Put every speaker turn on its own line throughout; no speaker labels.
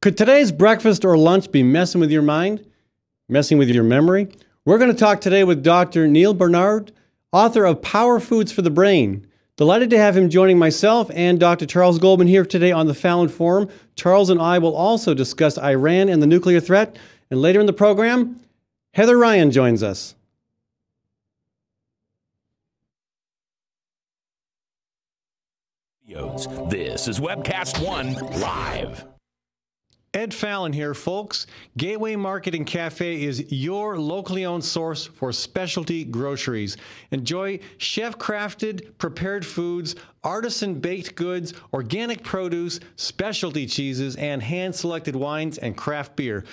Could today's breakfast or lunch be messing with your mind? Messing with your memory? We're going to talk today with Dr. Neil Bernard, author of Power Foods for the Brain. Delighted to have him joining myself and Dr. Charles Goldman here today on the Fallon Forum. Charles and I will also discuss Iran and the nuclear threat. And later in the program, Heather Ryan joins us.
This is Webcast One Live.
Ed Fallon here, folks. Gateway Market and Cafe is your locally owned source for specialty groceries. Enjoy chef-crafted, prepared foods, artisan baked goods, organic produce, specialty cheeses, and hand-selected wines and craft beer.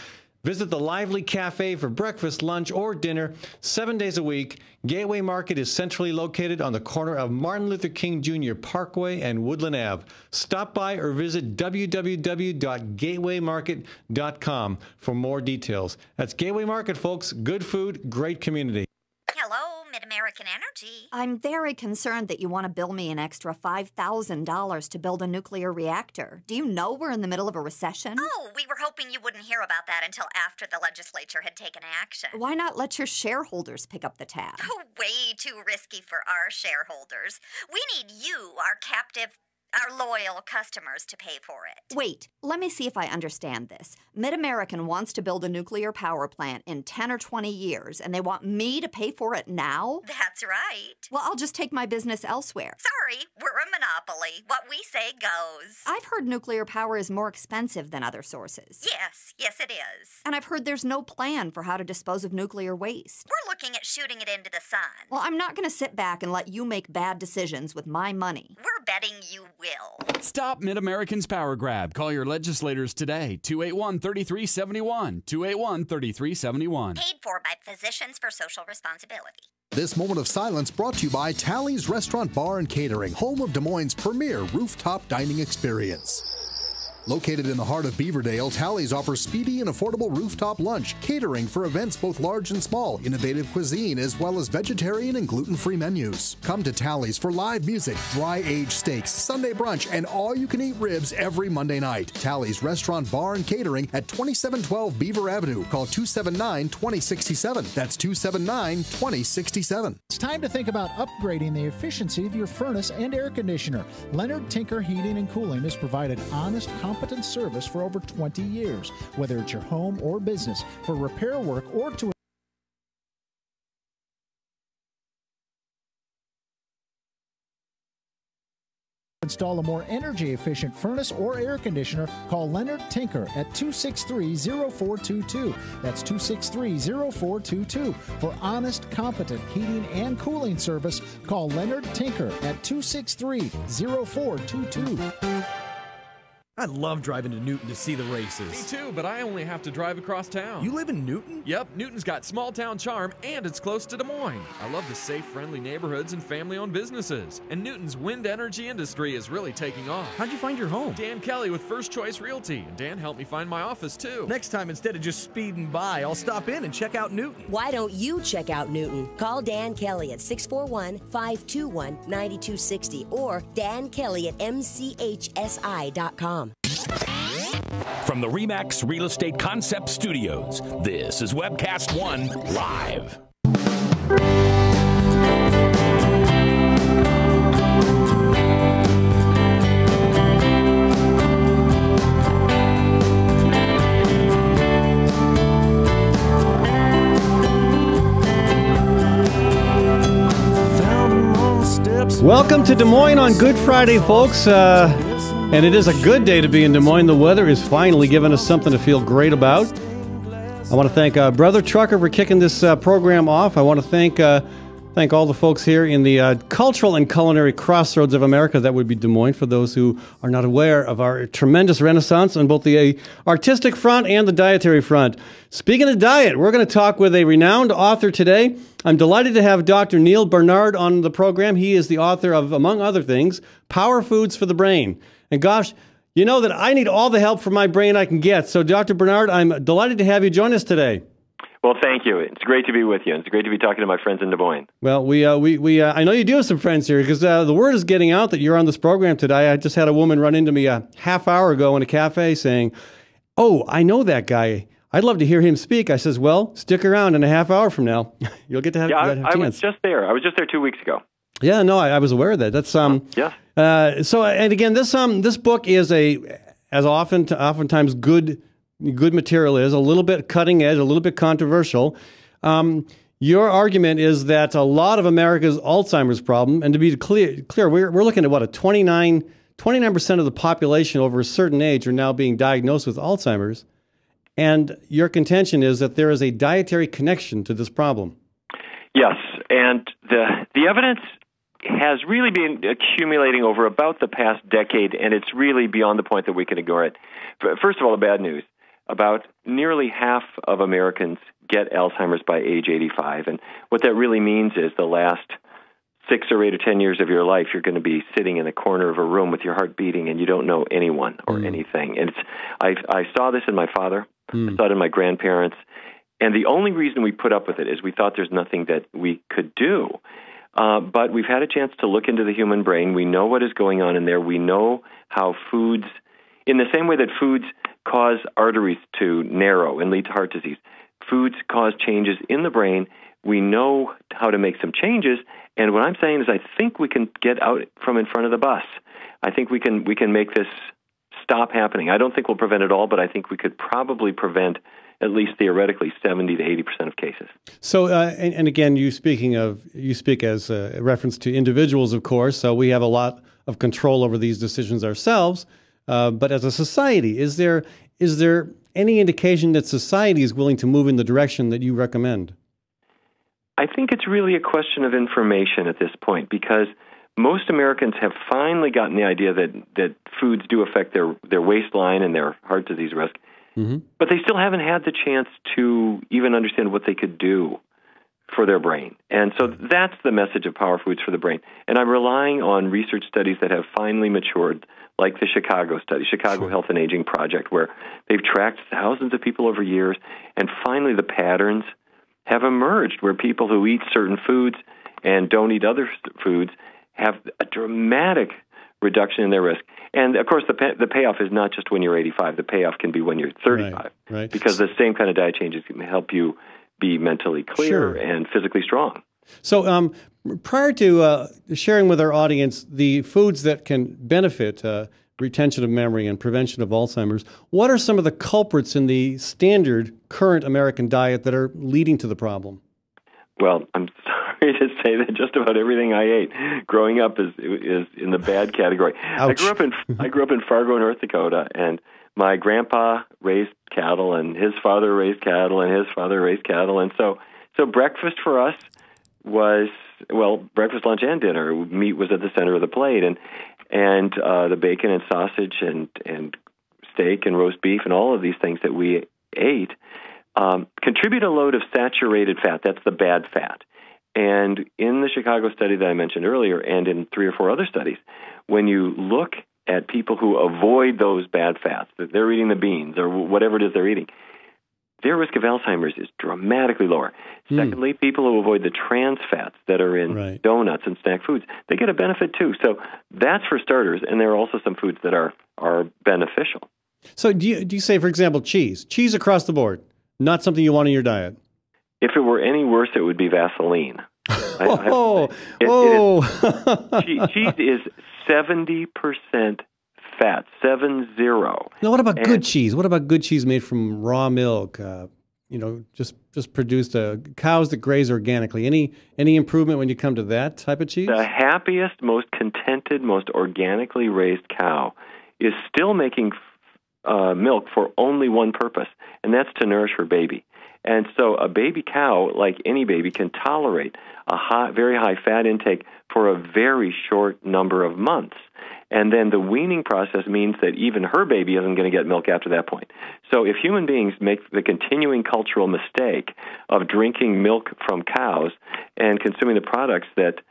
Visit the lively cafe for breakfast, lunch, or dinner 7 days a week. Gateway Market is centrally located on the corner of Martin Luther King Jr. Parkway and Woodland Ave. Stop by or visit www.gatewaymarket.com for more details. That's Gateway Market, folks. Good food, great community.
Hello, Mid-American Energy.
I'm very concerned that you want to bill me an extra $5,000 to build a nuclear reactor. Do you know we're in the middle of a recession?
Oh, we were hoping you wouldn't hear about that until after the legislature had taken action.
Why not let your shareholders pick up the tab?
Oh, way too risky for our shareholders. We need you, our loyal customers, to pay for it.
Wait, let me see if I understand this. Mid-American wants to build a nuclear power plant in 10 or 20 years, and they want me to pay for it now?
That's right.
Well, I'll just take my business elsewhere.
Sorry, we're a monopoly. What we say goes.
I've heard nuclear power is more expensive than other sources.
Yes it is.
And I've heard there's no plan for how to dispose of nuclear waste.
We're looking at shooting it into the sun.
Well, I'm not going to sit back and let you make bad decisions with my money.
We're betting you will.
Stop Mid-American's power grab. Call your legislators today. 281-3371. 281-3371.
Paid for by Physicians for Social Responsibility.
This moment of silence brought to you by Tally's Restaurant Bar and Catering, home of Des Moines' premier rooftop dining experience. Located in the heart of Beaverdale, Tally's offers speedy and affordable rooftop lunch, catering for events both large and small, innovative cuisine, as well as vegetarian and gluten-free menus. Come to Tally's for live music, dry-aged steaks, Sunday brunch, and all-you-can-eat ribs every Monday night. Tally's Restaurant Bar and Catering at 2712 Beaver Avenue. Call 279-2067. That's 279-2067.
It's time to think about upgrading the efficiency of your furnace and air conditioner. Leonard Tinker Heating and Cooling has provided honest, competent service for over 20 years. Whether it's your home or business, for repair work or to install a more energy-efficient furnace or air conditioner, call Leonard Tinker at 263-0422. That's 263-0422. For honest, competent heating and cooling service, call Leonard Tinker at 263-0422.
I love driving to Newton to see the
Me
races.
too, but I only have to drive across town.
You live in Newton?
Yep, Newton's got small town charm and it's close to Des Moines. I love the safe, friendly neighborhoods and family-owned businesses. And Newton's wind energy industry is really taking off.
How'd you find your home?
Dan Kelly with First Choice Realty. And Dan helped me find my office too.
Next time, instead of just speeding by, I'll stop in and check out Newton.
Why don't you check out Newton? Call Dan Kelly at 641-521-9260 or Dan Kelly at mchsi.com.
From the RE/MAX Real Estate Concept Studios, this is Webcast One Live.
Welcome to Des Moines on Good Friday, folks. And it is a good day to be in Des Moines. The weather is finally giving us something to feel great about. I want to thank Brother Trucker for kicking this program off. I want to thank all the folks here in the cultural and culinary crossroads of America. That would be Des Moines, for those who are not aware of our tremendous renaissance on both the artistic front and the dietary front. Speaking of diet, we're going to talk with a renowned author today. I'm delighted to have Dr. Neil Bernard on the program. He is the author of, among other things, Power Foods for the Brain. And gosh, you know that I need all the help from my brain I can get. So, Dr. Bernard, I'm delighted to have you join us today.
Well, thank you. It's great to be with you. It's great to be talking to my friends in Des Moines.
Well, I know you do have some friends here, because the word is getting out that you're on this program today. I just had a woman run into me a half hour ago in a cafe saying, Oh, I know that guy. I'd love to hear him speak. I says, well, stick around in a half hour from now. You'll get to have,
yeah,
have a
I
chance.
was just there. I was just there 2 weeks ago.
Yeah, no, I was aware of that. That's
yeah.
So, and again, this book is oftentimes good material is a little bit cutting edge, a little bit controversial. Your argument is that a lot of America's Alzheimer's problem, and to be clear, we're looking at what, 29% of the population over a certain age are now being diagnosed with Alzheimer's. And your contention is that there is a dietary connection to this problem.
Yes, and the evidence has really been accumulating over about the past decade, and it's really beyond the point that we can ignore it. First of all, the bad news. About nearly half of Americans get Alzheimer's by age 85, and what that really means is the last 6 or 8 or 10 years of your life, you're going to be sitting in a corner of a room with your heart beating, and you don't know anyone or anything. And I saw this in my father. I saw it in my grandparents. And the only reason we put up with it is we thought there's nothing that we could do. But we've had a chance to look into the human brain. We know what is going on in there. We know how foods, in the same way that foods cause arteries to narrow and lead to heart disease, foods cause changes in the brain. We know how to make some changes. And what I'm saying is I think we can get out from in front of the bus. I think we can make this stop happening. I don't think we'll prevent it all, but I think we could probably prevent at least theoretically 70 to 80% of cases.
So, and again, you speak as a reference to individuals, of course. So we have a lot of control over these decisions ourselves. But as a society, is there any indication that society is willing to move in the direction that you recommend?
I think it's really a question of information at this point, because most Americans have finally gotten the idea that foods do affect their waistline and their heart disease risk. But they still haven't had the chance to even understand what they could do for their brain. And so that's the message of Power Foods for the Brain. And I'm relying on research studies that have finally matured, like the Chicago study, Chicago Health and Aging Project, where they've tracked thousands of people over years, and finally the patterns have emerged where people who eat certain foods and don't eat other foods have a dramatic reduction in their risk. And, of course, the payoff is not just when you're 85. The payoff can be when you're 35,
right.
Because the same kind of diet changes can help you be mentally clear and physically strong.
So prior to sharing with our audience the foods that can benefit retention of memory and prevention of Alzheimer's, what are some of the culprits in the standard current American diet that are leading to the problem? Well,
I'm sorry to say that just about everything I ate growing up is in the bad category.
Ouch.
I grew up in Fargo, North Dakota, and my grandpa raised cattle, and his father raised cattle, and his father raised cattle, and so breakfast for us was, well, breakfast, lunch, and dinner. Meat was at the center of the plate, and the bacon and sausage and steak and roast beef and all of these things that we ate contribute a load of saturated fat. That's the bad fat. And in the Chicago study that I mentioned earlier, and in 3 or 4 other studies, when you look at people who avoid those bad fats, that they're eating the beans or whatever it is they're eating, their risk of Alzheimer's is dramatically lower. Secondly, people who avoid the trans fats that are in donuts and snack foods, they get a benefit too. So that's for starters, and there are also some foods that are beneficial.
So do you say, for example, cheese? Cheese across the board, not something you want in your diet?
If it were any worse, it would be Vaseline. Cheese is 70% fat, 70.
Now, what about good cheese? What about good cheese made from raw milk? Just produced cows that graze organically. Any improvement when you come to that type of cheese?
The happiest, most contented, most organically raised cow is still making milk for only one purpose, and that's to nourish her baby. And so a baby cow, like any baby, can tolerate a very high fat intake for a very short number of months. And then the weaning process means that even her baby isn't going to get milk after that point. So if human beings make the continuing cultural mistake of drinking milk from cows and consuming the products that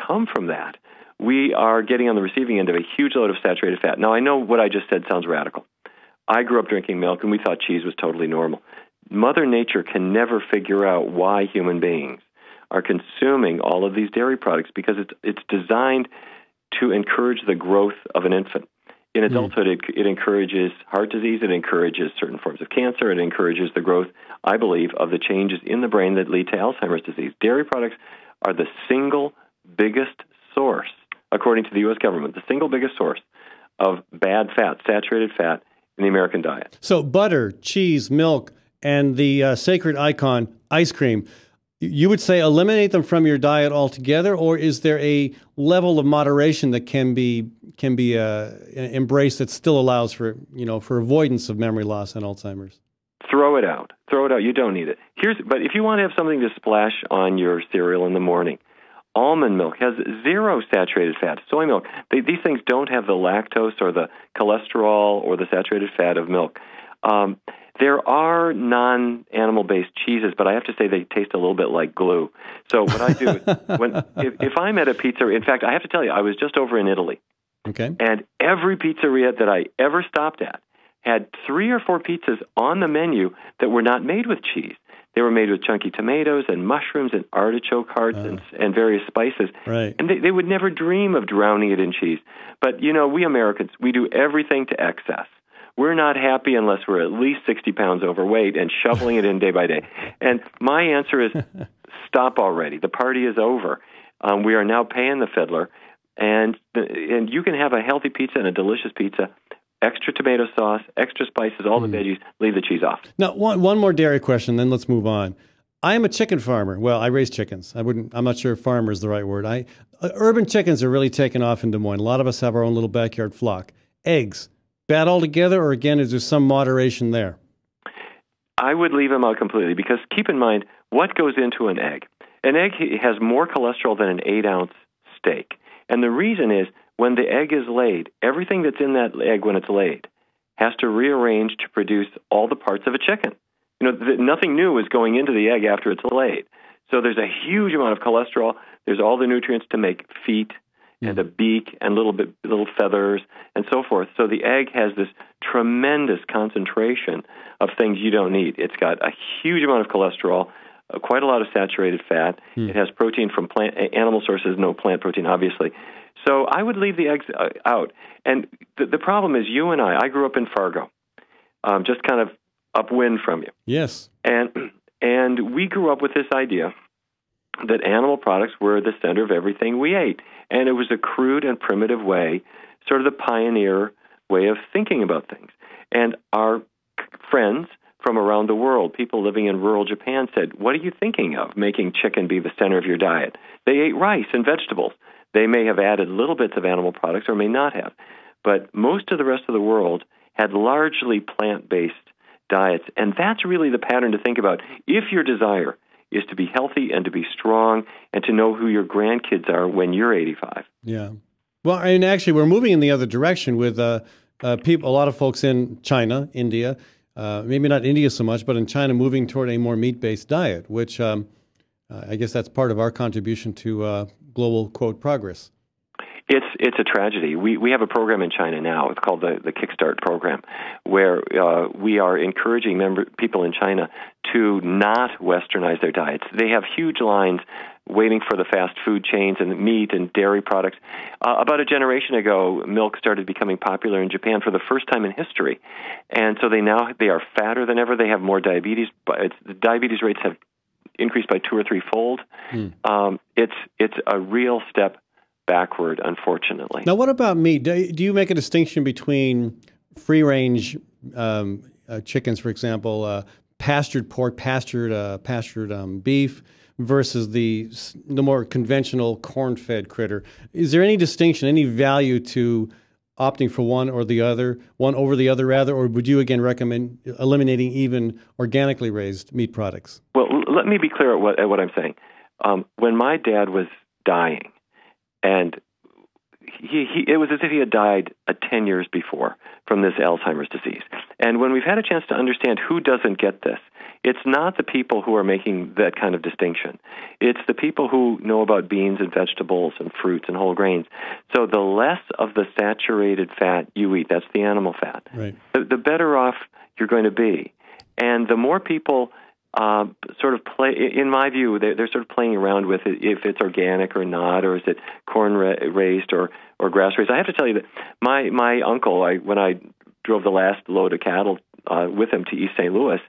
come from that, we are getting on the receiving end of a huge load of saturated fat. Now, I know what I just said sounds radical. I grew up drinking milk, and we thought cheese was totally normal. Mother Nature can never figure out why human beings are consuming all of these dairy products, because it's designed to encourage the growth of an infant. In adulthood, it encourages heart disease, it encourages certain forms of cancer, it encourages the growth, I believe, of the changes in the brain that lead to Alzheimer's disease. Dairy products are the single biggest source, according to the U.S. government, the single biggest source of bad fat, saturated fat, in the American diet.
So butter, cheese, milk, and the sacred icon, ice cream, you would say eliminate them from your diet altogether, or is there a level of moderation that can be embraced that still allows for avoidance of memory loss and Alzheimer's?
Throw it out. Throw it out. You don't need it. But if you want to have something to splash on your cereal in the morning, almond milk has 0 saturated fat. Soy milk, these things don't have the lactose or the cholesterol or the saturated fat of milk. There are non-animal-based cheeses, but I have to say they taste a little bit like glue. So what I do is, if I'm at a pizzeria, in fact, I have to tell you, I was just over in Italy.
Okay.
And every pizzeria that I ever stopped at had 3 or 4 pizzas on the menu that were not made with cheese. They were made with chunky tomatoes and mushrooms and artichoke hearts and various spices.
Right.
And they would never dream of drowning it in cheese. But, we Americans, we do everything to excess. We're not happy unless we're at least 60 pounds overweight and shoveling it in day by day. And my answer is, stop already. The party is over. We are now paying the fiddler. And you can have a healthy pizza and a delicious pizza, extra tomato sauce, extra spices, all the veggies, leave the cheese off.
Now, one more dairy question, then let's move on. I am a chicken farmer. Well, I raise chickens. I'm not sure if farmer is the right word. Urban chickens are really taking off in Des Moines. A lot of us have our own little backyard flock. Eggs, bad altogether, or again, is there some moderation there?
I would leave them out completely because keep in mind what goes into an egg. An egg has more cholesterol than an 8-ounce steak. And the reason is when the egg is laid, everything that's in that egg when it's laid has to rearrange to produce all the parts of a chicken. Nothing new is going into the egg after it's laid. So there's a huge amount of cholesterol. There's all the nutrients to make feet and a beak and little feathers and so forth. So the egg has this tremendous concentration of things you don't need. It's got a huge amount of cholesterol, quite a lot of saturated fat. It has protein from animal sources, no plant protein, obviously. So I would leave the eggs out. And the problem is you and I grew up in Fargo, just kind of upwind from you.
Yes.
And we grew up with this idea that animal products were the center of everything we ate. And it was a crude and primitive way, sort of the pioneer way of thinking about things. And our friends from around the world, people living in rural Japan, said, what are you thinking of, making chicken be the center of your diet? They ate rice and vegetables. They may have added little bits of animal products or may not have. But most of the rest of the world had largely plant-based diets. And that's really the pattern to think about. If your desire is to be healthy and to be strong and to know who your grandkids are when you're 85.
Yeah. Well, and actually, we're moving in the other direction with people. A lot of folks in China, India, maybe not India so much, but in China, moving toward a more meat-based diet, which I guess that's part of our contribution to global, quote, progress.
It's a tragedy. We have a program in China now. It's called the Kickstart program, where we are encouraging people in China to not westernize their diets. They have huge lines waiting for the fast food chains and meat and dairy products. About a generation ago, milk started becoming popular in Japan for the first time in history. And so they are fatter than ever. They have more diabetes. The diabetes rates have increased by 2 or 3-fold. It's a real step backward, unfortunately.
Now, what about meat? Do you make a distinction between free-range chickens, for example, pastured pork, pastured beef, versus the more conventional corn-fed critter? Is there any distinction, any value to opting for one over the other, or would you again recommend eliminating even organically raised meat products?
Well, let me be clear at what I'm saying. When my dad was dying, and it was as if he had died 10 years before from this Alzheimer's disease. And when we've had a chance to understand who doesn't get this, it's not the people who are making that kind of distinction. It's the people who know about beans and vegetables and fruits and whole grains. So the less of the saturated fat you eat, that's the animal fat,
right,
the better off you're going to be. And the more people sort of play. In my view, they're sort of playing around with it, if it's organic or not, or is it corn raised or grass raised. I have to tell you that my uncle, when I drove the last load of cattle with him to East St. Louis,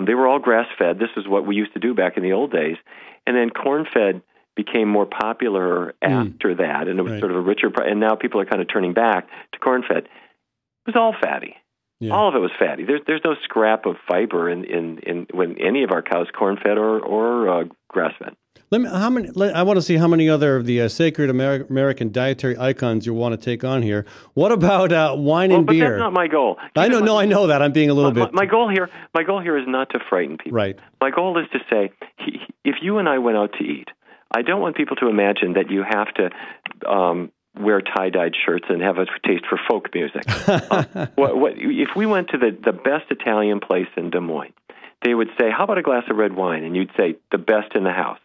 they were all grass fed. This is what we used to do back in the old days, and then corn fed became more popular after that, and it was sort of a richer. And now people are kind of turning back to corn fed. It was all fatty. Yeah. All of it was fatty. There's no scrap of fiber in when any of our cows corn fed or grass fed.
I want to see how many other of the sacred American dietary icons you want to take on here. What about wine and beer?
But that's not my goal.
I know that. I'm being a little bit.
My goal here is not to frighten people.
Right.
My goal is to say, if you and I went out to eat, I don't want people to imagine that you have to wear tie-dyed shirts and have a taste for folk music. If we went to the best Italian place in Des Moines, they would say, how about a glass of red wine? And you'd say, the best in the house.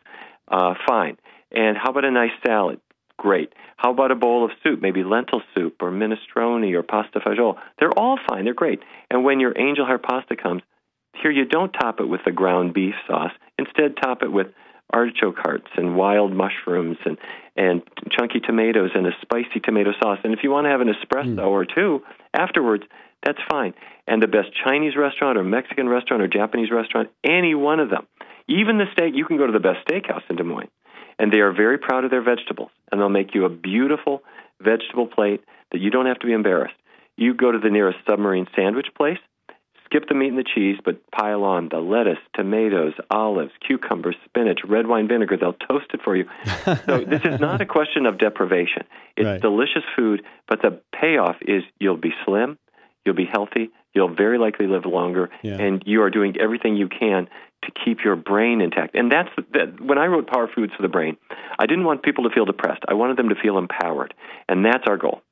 Fine. And how about a nice salad? Great. How about a bowl of soup, maybe lentil soup or minestrone or pasta fagioli? They're all fine. They're great. And when your angel hair pasta comes, here you don't top it with the ground beef sauce. Instead, top it with artichoke hearts and wild mushrooms and chunky tomatoes and a spicy tomato sauce. And if you want to have an espresso or two afterwards, that's fine. And the best Chinese restaurant or Mexican restaurant or Japanese restaurant, any one of them, even the steak, you can go to the best steakhouse in Des Moines, and they are very proud of their vegetables, and they'll make you a beautiful vegetable plate that you don't have to be embarrassed. You go to the nearest submarine sandwich place, skip the meat and the cheese, but pile on the lettuce, tomatoes, olives, cucumbers, spinach, red wine vinegar. They'll toast it for you. So this is not a question of deprivation. It's delicious food, but the payoff is you'll be slim, you'll be healthy, you'll very likely live longer, and you are doing everything you can to keep your brain intact. And that's when I wrote Power Foods for the Brain, I didn't want people to feel depressed. I wanted them to feel empowered, and that's our goal.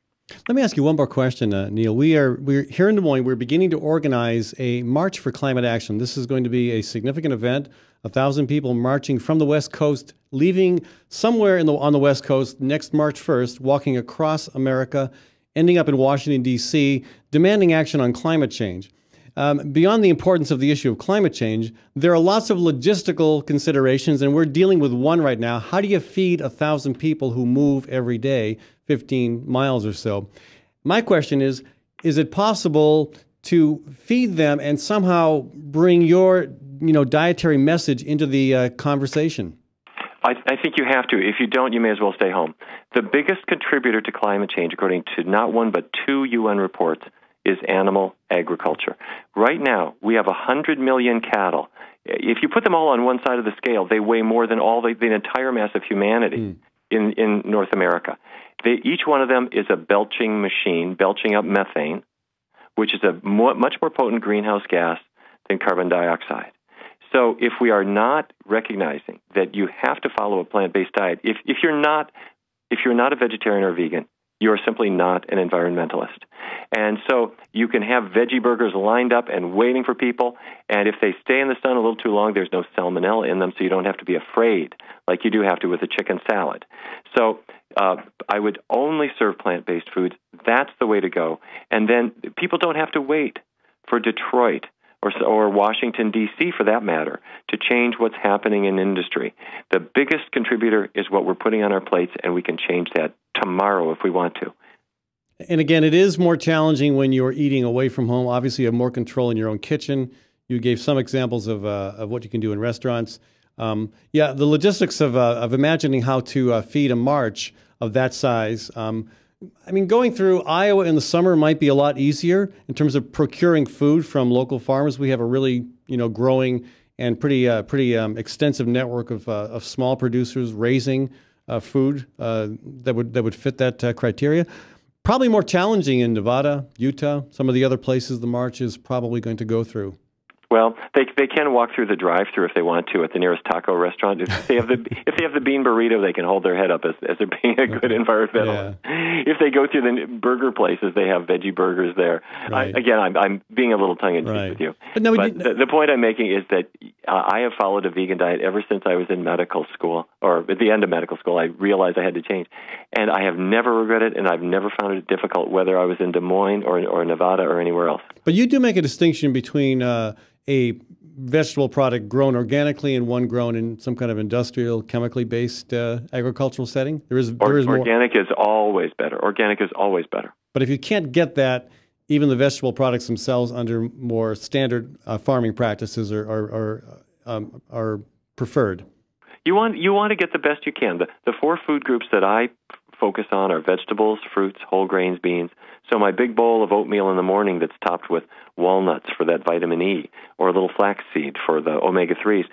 Let me ask you one more question, Neil. We're here in Des Moines. We're beginning to organize a March for Climate Action. This is going to be a significant event. 1,000 people marching from the West Coast, leaving somewhere on the West Coast next March 1st, walking across America, ending up in Washington, D.C., demanding action on climate change. Beyond the importance of the issue of climate change, there are lots of logistical considerations, and we're dealing with one right now. How do you feed 1,000 people who move every day 15 miles or so? My question is it possible to feed them and somehow bring your dietary message into the conversation?
I think you have to. If you don't, you may as well stay home. The biggest contributor to climate change, according to not one but 2 UN reports, is animal agriculture. Right now, we have 100 million cattle. If you put them all on one side of the scale, they weigh more than the entire mass of humanity in North America. Each one of them is a belching machine, belching up methane, which is a much more potent greenhouse gas than carbon dioxide. So if we are not recognizing that you have to follow a plant-based diet, if you're not a vegetarian or vegan, you are simply not an environmentalist. And so you can have veggie burgers lined up and waiting for people, and if they stay in the sun a little too long, there's no salmonella in them, so you don't have to be afraid like you do have to with a chicken salad. So I would only serve plant-based foods. That's the way to go. And then people don't have to wait for Detroit or Washington, D.C., for that matter, to change what's happening in industry. The biggest contributor is what we're putting on our plates, and we can change that tomorrow if we want to.
And again, it is more challenging when you're eating away from home. Obviously, you have more control in your own kitchen. You gave some examples of what you can do in restaurants. The logistics of imagining how to feed a march of that size. Going through Iowa in the summer might be a lot easier in terms of procuring food from local farmers. We have a really, growing and pretty extensive network of small producers raising food that would fit that criteria. Probably more challenging in Nevada, Utah, some of the other places the march is probably going to go through.
Well, they can walk through the drive-thru if they want to at the nearest taco restaurant. If they have the bean burrito, they can hold their head up as they're being a good environmentalist. Yeah. If they go through the burger places, they have veggie burgers there. Right. I'm being a little tongue-in-cheek with you. But the point I'm making is that I have followed a vegan diet ever since I was in medical school, or at the end of medical school. I realized I had to change, and I have never regretted it, and I've never found it difficult, whether I was in Des Moines or Nevada or anywhere else.
But you do make a distinction between a vegetable product grown organically and one grown in some kind of industrial, chemically based agricultural setting? There is more.
Organic is always better. Organic is always better.
But if you can't get that, even the vegetable products themselves under more standard farming practices are preferred.
You want to get the best you can. The 4 food groups that I focus on are vegetables, fruits, whole grains, beans. So my big bowl of oatmeal in the morning that's topped with walnuts for that vitamin E, or a little flaxseed for the omega-3s.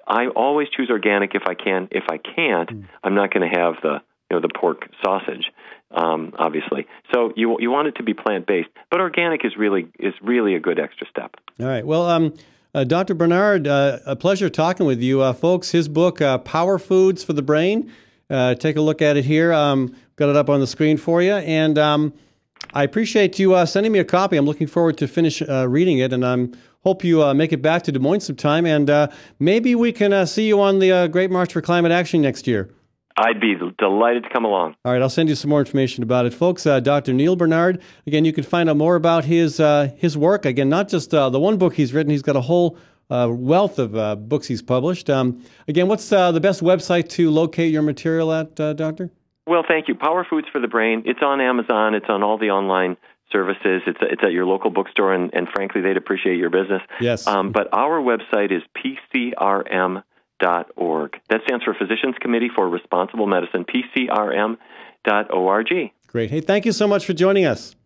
I always choose organic if I can. If I can't, I'm not going to have the pork sausage, obviously. So you want it to be plant-based, but organic is really a good extra step.
All right. Well, Dr. Bernard, a pleasure talking with you, folks. His book, Power Foods for the Brain. Take a look at it here. Got it up on the screen for you, and I appreciate you sending me a copy. I'm looking forward to finish reading it, and hope you make it back to Des Moines sometime, and maybe we can see you on the Great March for Climate Action next year.
I'd be delighted to come along.
All right, I'll send you some more information about it. Folks, Dr. Neil Bernard, again, you can find out more about his work. Again, not just the one book he's written, he's got a whole wealth of books he's published. Again, what's the best website to locate your material at, Doctor?
Well, thank you. Power Foods for the Brain. It's on Amazon. It's on all the online services. It's at your local bookstore, and frankly, they'd appreciate your business.
Yes.
But our website is pcrm.org. That stands for Physicians Committee for Responsible Medicine, pcrm.org.
Great. Hey, thank you so much for joining us.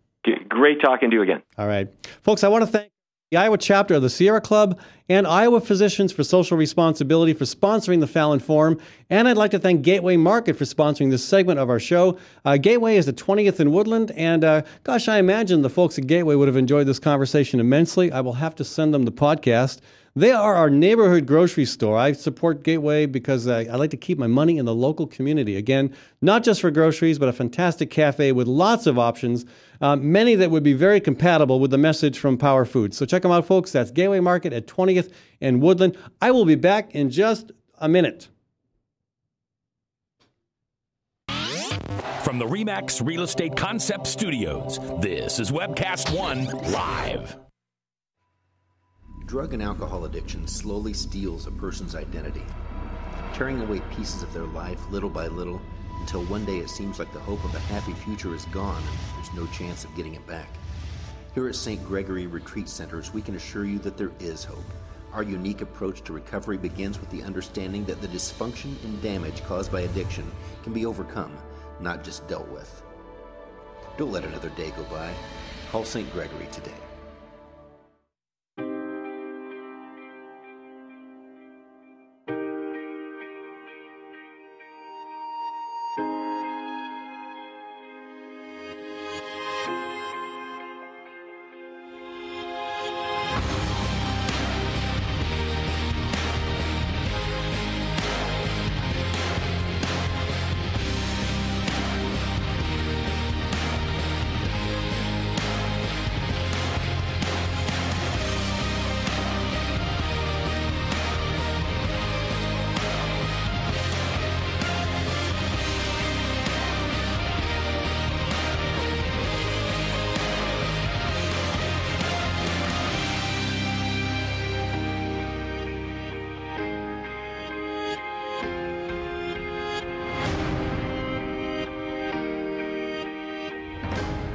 Great talking to you again.
All right. Folks, I want to thank the Iowa chapter of the Sierra Club and Iowa Physicians for Social Responsibility for sponsoring the Fallon Forum. And I'd like to thank Gateway Market for sponsoring this segment of our show. Gateway is the 20th in Woodland. And gosh, I imagine the folks at Gateway would have enjoyed this conversation immensely. I will have to send them the podcast. They are our neighborhood grocery store. I support Gateway because I like to keep my money in the local community. Again, not just for groceries, but a fantastic cafe with lots of options, many that would be very compatible with the message from Power Foods. So check them out, folks. That's Gateway Market at 20th and Woodland. I will be back in just a minute.
From the RE/MAX Real Estate Concept Studios, this is Webcast One Live.
Drug and alcohol addiction slowly steals a person's identity, tearing away pieces of their life little by little until one day it seems like the hope of a happy future is gone and there's no chance of getting it back. Here at St. Gregory Retreat Centers, we can assure you that there is hope. Our unique approach to recovery begins with the understanding that the dysfunction and damage caused by addiction can be overcome, not just dealt with. Don't let another day go by. Call St. Gregory today.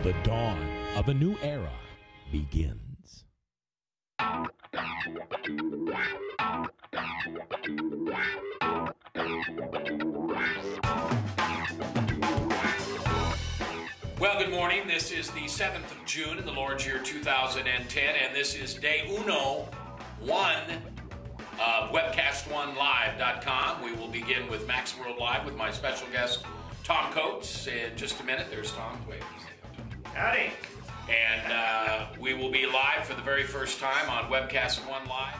The dawn of a new era begins.
Well, good morning. This is the 7th of June in the Lord's year 2010, and this is day 101 of WebcastOneLive.com. We will begin with Max World Live with my special guest, Tom Coates. In just a minute, there's Tom. Wait. Howdy. And we will be live for the very first time on Webcast One Live.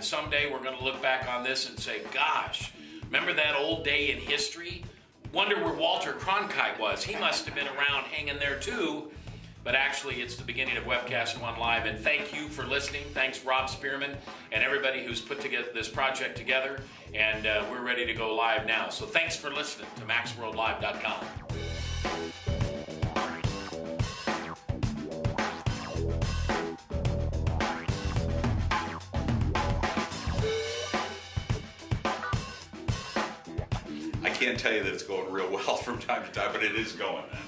Someday we're going to look back on this and say, gosh, Remember that old day in history? Wonder where Walter Cronkite was. He must have been around hanging there too. But actually, it's the beginning of Webcast One Live, and thank you for listening. Thanks, Rob Spearman, and everybody who's put together this project together. And we're ready to go live now. So thanks for listening to MaxWorldLive.com.
I can't tell you that it's going real well from time to time, but it is going, man.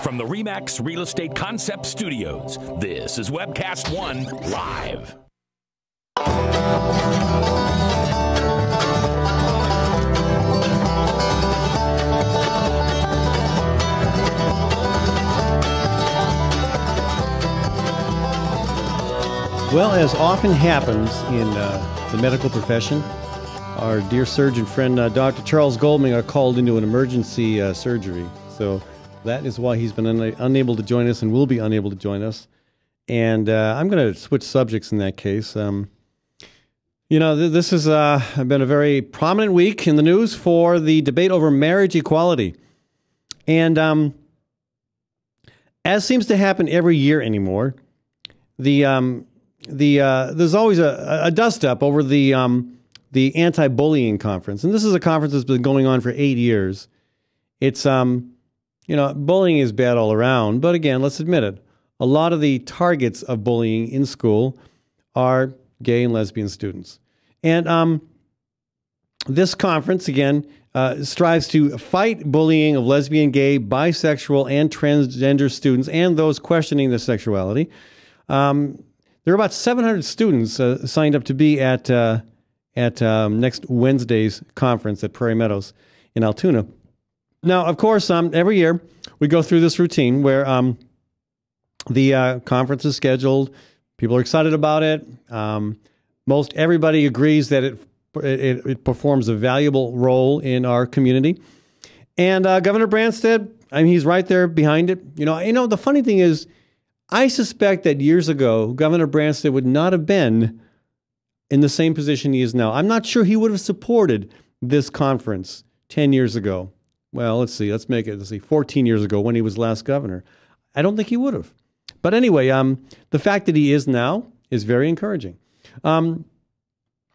From the RE/MAX Real Estate Concept Studios, this is Webcast One Live.
Well, as often happens in the medical profession, our dear surgeon friend, Dr. Charles Goldman, got called into an emergency surgery. So that is why he's been unable to join us and will be unable to join us. And I'm going to switch subjects in that case. This has been a very prominent week in the news for the debate over marriage equality. And as seems to happen every year anymore, there's always a dust-up over the anti-bullying conference. And this is a conference that's been going on for 8 years. It's bullying is bad all around, but again, let's admit it. A lot of the targets of bullying in school are gay and lesbian students. And this conference, again, strives to fight bullying of lesbian, gay, bisexual, and transgender students and those questioning their sexuality. There are about 700 students signed up to be at next Wednesday's conference at Prairie Meadows in Altoona. Now, of course, every year we go through this routine where the conference is scheduled. People are excited about it. Most everybody agrees that it performs a valuable role in our community. And Governor Branstad, he's right there behind it. The funny thing is, I suspect that years ago, Governor Branstad would not have been in the same position he is now. I'm not sure he would have supported this conference 10 years ago. Well, let's see, 14 years ago when he was last governor. I don't think he would have. But anyway, the fact that he is now is very encouraging.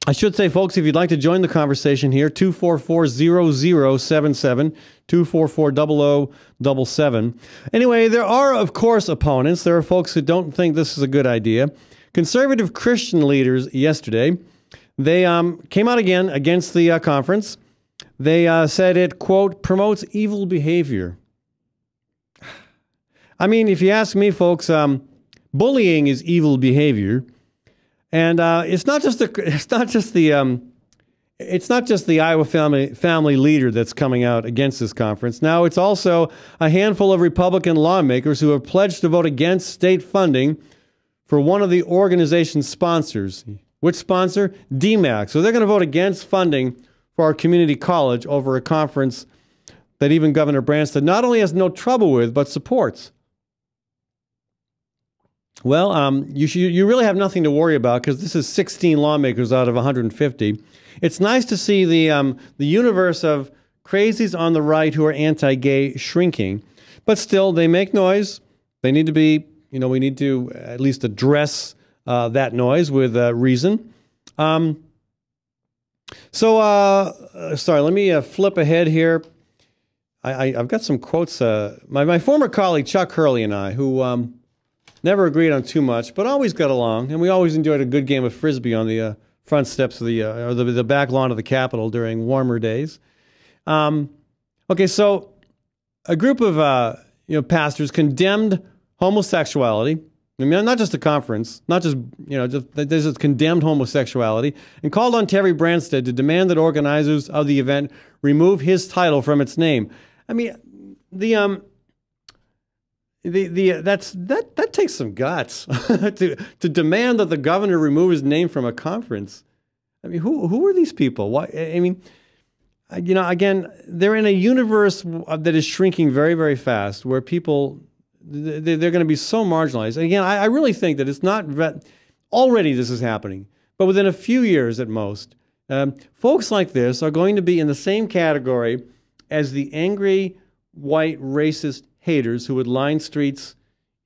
I should say, folks, if you'd like to join the conversation here, 244-0077, 244-0077. Anyway, there are, of course, opponents. There are folks who don't think this is a good idea. Conservative Christian leaders yesterday, they came out again against the conference. They said it, quote, promotes evil behavior. If you ask me, folks, bullying is evil behavior. And it's not just the Iowa family leader that's coming out against this conference. Now it's also a handful of Republican lawmakers who have pledged to vote against state funding for one of the organization's sponsors. Which sponsor? DMAC. So they're going to vote against funding for our community college over a conference that even Governor Branstad not only has no trouble with, but supports. Well, you really have nothing to worry about because this is 16 lawmakers out of 150. It's nice to see the universe of crazies on the right who are anti-gay shrinking, but still they make noise. They need to be, we need to at least address that noise with reason. Sorry, let me flip ahead here. I've got some quotes. My former colleague Chuck Hurley and I, who never agreed on too much, but always got along, and we always enjoyed a good game of Frisbee on the front steps of the back lawn of the Capitol during warmer days. Okay, so a group of pastors condemned homosexuality. Not just the conference, not just they just condemned homosexuality and called on Terry Branstad to demand that organizers of the event remove his title from its name. That takes some guts to demand that the governor remove his name from a conference. Who are these people? Why? Again, they're in a universe that is shrinking very, very fast, where people they're going to be so marginalized. And again, I really think that it's not already this is happening, but within a few years at most, folks like this are going to be in the same category as the angry white racist haters who would line streets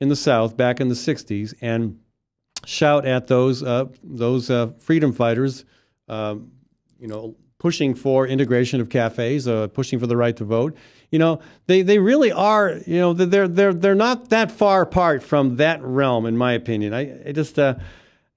in the South back in the 60s and shout at those freedom fighters, pushing for integration of cafes, pushing for the right to vote. They really are. They're not that far apart from that realm, in my opinion.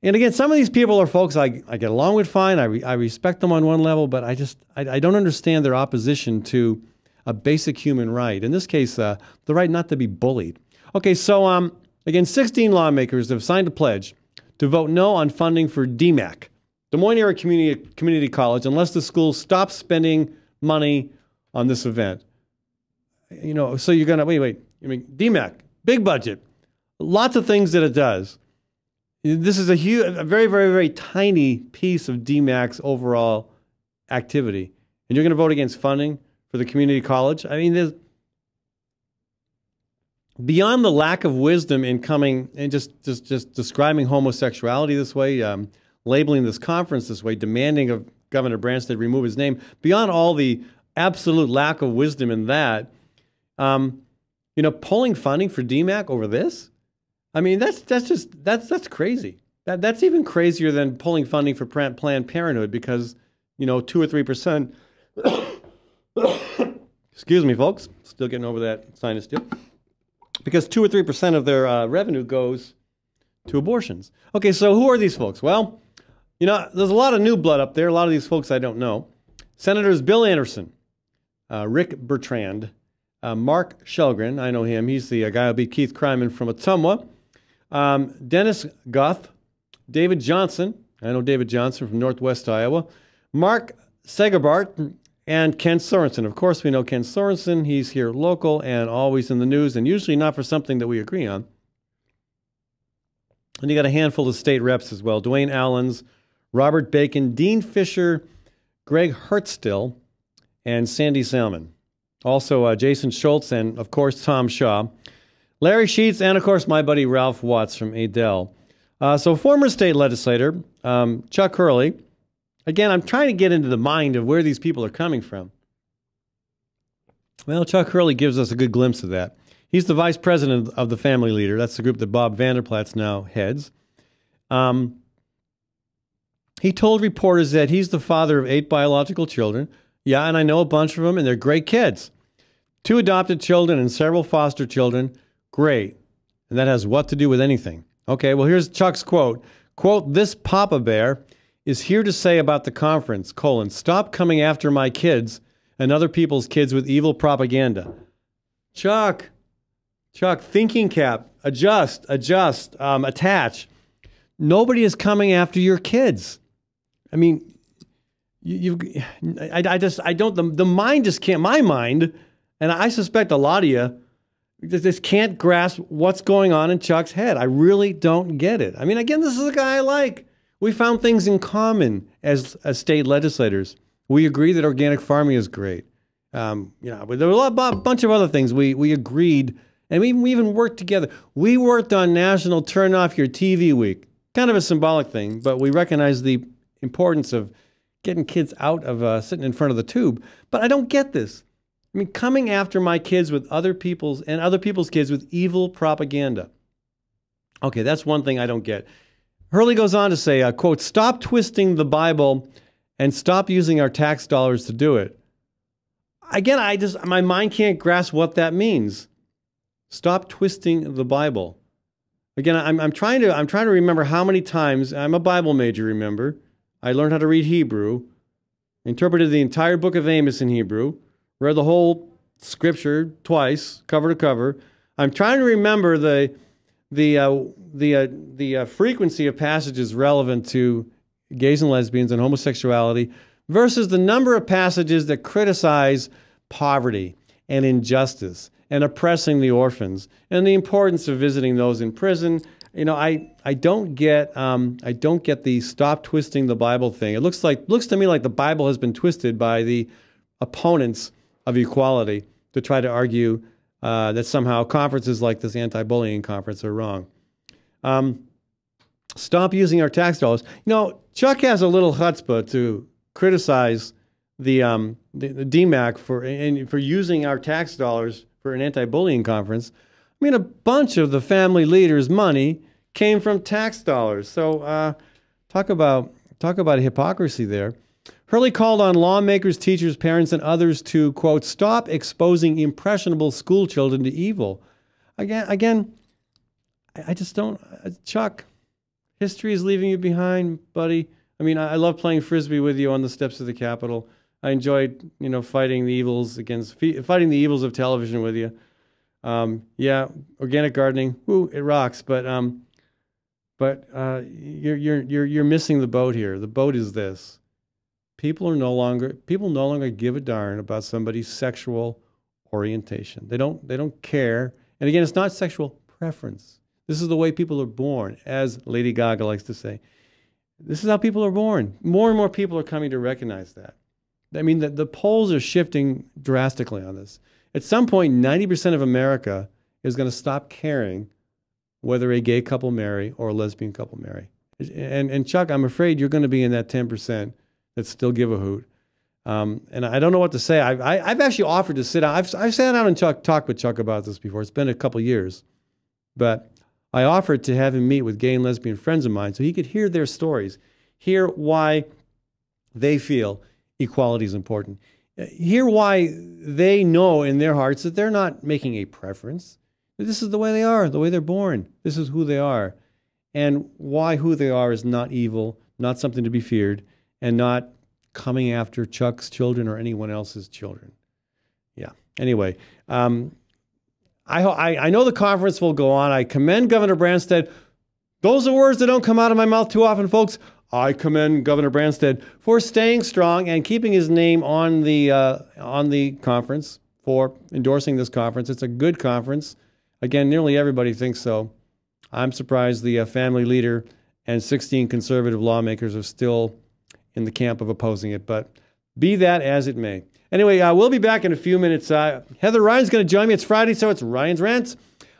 And again, some of these people are folks I get along with fine. I respect them on one level, but I don't understand their opposition to a basic human right. In this case, the right not to be bullied. Okay, so again, 16 lawmakers have signed a pledge to vote no on funding for DMAC, Des Moines Area Community College, unless the school stops spending money on this event. So you're going to, wait. I mean, DMAC, big budget, lots of things that it does. This is a very, very, very tiny piece of DMAC's overall activity. And you're going to vote against funding for the community college? I mean, there's beyond the lack of wisdom in coming and just describing homosexuality this way, labeling this conference this way, demanding of Governor Branstad remove his name, beyond all the absolute lack of wisdom in that, pulling funding for DMAC over this? I mean, that's crazy. That's even crazier than pulling funding for Planned Parenthood because, 2 or 3%. Excuse me, folks. Still getting over that sinus deal. Because 2 or 3% of their revenue goes to abortions. Okay, so who are these folks? Well, there's a lot of new blood up there. A lot of these folks I don't know. Senators Bill Anderson, Rick Bertrand, Mark Shelgren, I know him. He's the guy who beat Keith Kryman from Ottumwa. Dennis Guth, David Johnson. I know David Johnson from Northwest Iowa. Mark Segarbart, and Ken Sorensen. Of course, we know Ken Sorensen. He's here local and always in the news, and usually not for something that we agree on. And you got a handful of state reps as well. Dwayne Allens, Robert Bacon, Dean Fisher, Greg Hertzstill, and Sandy Salmon. Also, Jason Schultz and, of course, Tom Shaw. Larry Sheets, and, of course, my buddy Ralph Watts from Adel. So former state legislator Chuck Hurley. Again, I'm trying to get into the mind of where these people are coming from. Well, Chuck Hurley gives us a good glimpse of that. He's the vice president of the Family Leader. That's the group that Bob Vanderplatz now heads. He told reporters that he's the father of 8 biological children. Yeah, and I know a bunch of them, and they're great kids. 2 adopted children and several foster children. Great. And that has what to do with anything? Okay, well, here's Chuck's quote. Quote, "This Papa Bear is here to say about the conference, stop coming after my kids and other people's kids with evil propaganda." Chuck, thinking cap, adjust, attach. Nobody is coming after your kids. I mean, the mind just can't, my mind, and I suspect a lot of you, just can't grasp what's going on in Chuck's head. I really don't get it. I mean, again, this is a guy I like. We found things in common as state legislators. We agree that organic farming is great. There were a bunch of other things we agreed, and we even worked together. We worked on National Turn Off Your TV Week. Kind of a symbolic thing, but we recognize the importance of getting kids out of sitting in front of the tube. But I don't get this. I mean, coming after my kids with other people's kids with evil propaganda. Okay, that's one thing I don't get. Hurley goes on to say, quote, "Stop twisting the Bible and stop using our tax dollars to do it." Again, my mind can't grasp what that means. Stop twisting the Bible. Again, I'm trying to remember how many times, I'm a Bible major, remember. I learned how to read Hebrew, interpreted the entire book of Amos in Hebrew, read the whole scripture twice, cover to cover. I'm trying to remember the frequency of passages relevant to gays and lesbians and homosexuality versus the number of passages that criticize poverty and injustice and oppressing the orphans and the importance of visiting those in prison. I don't get the stop twisting the Bible thing. It looks to me like the Bible has been twisted by the opponents of equality to try to argue that somehow conferences like this anti-bullying conference are wrong. Stop using our tax dollars. You know, Chuck has a little chutzpah to criticize the DMAC for using our tax dollars for an anti-bullying conference. I mean, a bunch of the family leaders' money came from tax dollars. So talk about hypocrisy there. Hurley called on lawmakers, teachers, parents, and others to, quote, stop exposing impressionable school children to evil. Again, I just don't. Chuck, history is leaving you behind, buddy. I mean, I love playing Frisbee with you on the steps of the Capitol. I enjoyed, fighting the evils of television with you. Yeah, organic gardening, woo, it rocks. But you're missing the boat here. The boat is this: people no longer give a darn about somebody's sexual orientation. They don't care. And again, it's not sexual preference. This is the way people are born, as Lady Gaga likes to say. This is how people are born. More and more people are coming to recognize that. I mean, the polls are shifting drastically on this. At some point, 90% of America is going to stop caring whether a gay couple marry or a lesbian couple marry. And Chuck, I'm afraid you're going to be in that 10% that still give a hoot. And I don't know what to say. I've actually offered to sit down. I've sat down and talked with Chuck about this before. It's been a couple years. But I offered to have him meet with gay and lesbian friends of mine so he could hear their stories, hear why they feel equality is important, hear why they know in their hearts that they're not making a preference. This is the way they are, the way they're born. This is who they are. And why who they are is not evil, not something to be feared, and not coming after Chuck's children or anyone else's children. Yeah. Anyway, I know the conference will go on. I commend Governor Branstad. Those are words that don't come out of my mouth too often, folks. I commend Governor Branstad for staying strong and keeping his name on the conference, for endorsing this conference. It's a good conference. Again, nearly everybody thinks so. I'm surprised the family leader and 16 conservative lawmakers are still in the camp of opposing it, but be that as it may. Anyway, we'll be back in a few minutes. Heather Ryan's going to join me. It's Friday, so it's Ryan's Rants.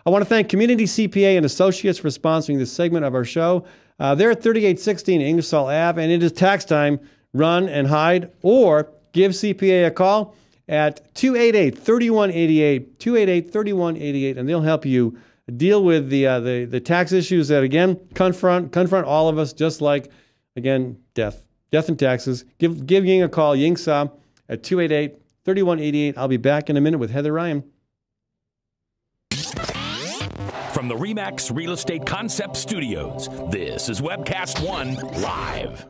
I want to thank Community CPA and Associates for sponsoring this segment of our show. They're at 3816 Ingersoll Ave, and it is tax time. Run and hide, or give CPA a call at 288-3188, 288-3188, and they'll help you deal with the tax issues that, again, confront all of us, just like, again, death and taxes. Give Ying a call, Ying Sa, at 288-3188. I'll be back in a minute with Heather Ryan.
From the RE/MAX Real Estate Concept Studios, this is Webcast One Live.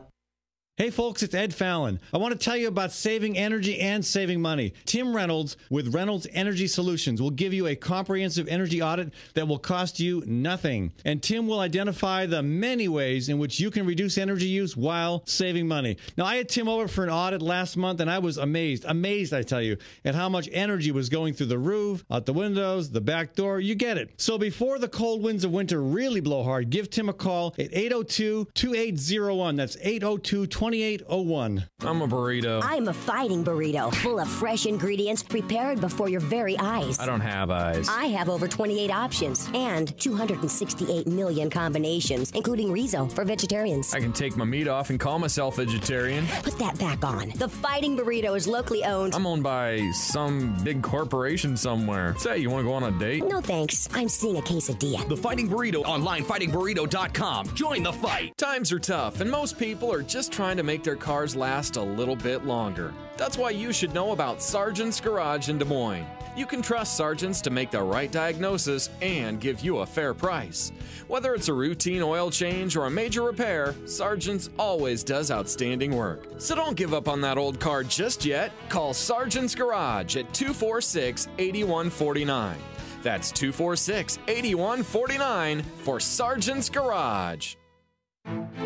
Hey folks, it's Ed Fallon. I want to tell you about saving energy and saving money. Tim Reynolds with Reynolds Energy Solutions will give you a comprehensive energy audit that will cost you nothing. And Tim will identify the many ways in which you can reduce energy use while saving money. Now, I had Tim over for an audit last month, and I was amazed, I tell you, at how much energy was going through the roof, out the windows, the back door. You get it. So before the cold winds of winter really blow hard, give Tim a call at 802-2801. That's 802-2801.
I'm a burrito.
I'm a fighting burrito, full of fresh ingredients prepared before your very eyes.
I don't have eyes.
I have over 28 options and 268 million combinations, including Rizo for vegetarians.
I can take my meat off and call myself vegetarian.
Put that back on. The Fighting Burrito is locally owned.
I'm owned by some big corporation somewhere. Say, you want to go on a date?
No thanks. I'm seeing a quesadilla.
The Fighting Burrito online, fightingburrito.com. Join the fight.
Times are tough, and most people are just trying to make their cars last a little bit longer. That's why you should know about Sargent's Garage in Des Moines. You can trust Sargent's to make the right diagnosis and give you a fair price. Whether it's a routine oil change or a major repair, Sargent's always does outstanding work. So don't give up on that old car just yet. Call Sargent's Garage at 246-8149. That's 246-8149 for Sargent's Garage.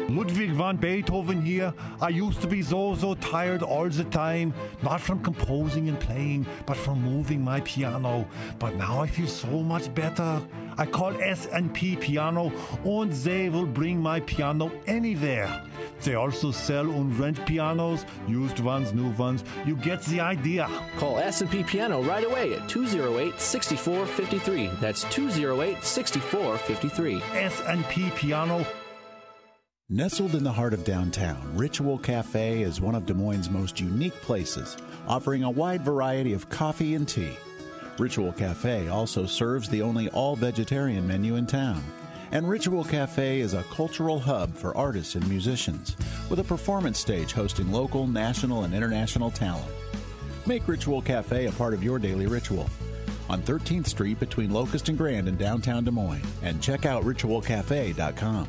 Ludwig van Beethoven here. I used to be so tired all the time, not from composing and playing, but from moving my piano. But now I feel so much better. I call S&P Piano, and they will bring my piano anywhere. They also sell and rent pianos, used ones, new ones. You get the idea.
Call S&P Piano right away at 208-6453. That's 208-6453.
S&P Piano.
Nestled in the heart of downtown, Ritual Cafe is one of Des Moines' most unique places, offering a wide variety of coffee and tea. Ritual Cafe also serves the only all-vegetarian menu in town. And Ritual Cafe is a cultural hub for artists and musicians, with a performance stage hosting local, national, and international talent. Make Ritual Cafe a part of your daily ritual. On 13th Street between Locust and Grand in downtown Des Moines. And check out ritualcafe.com.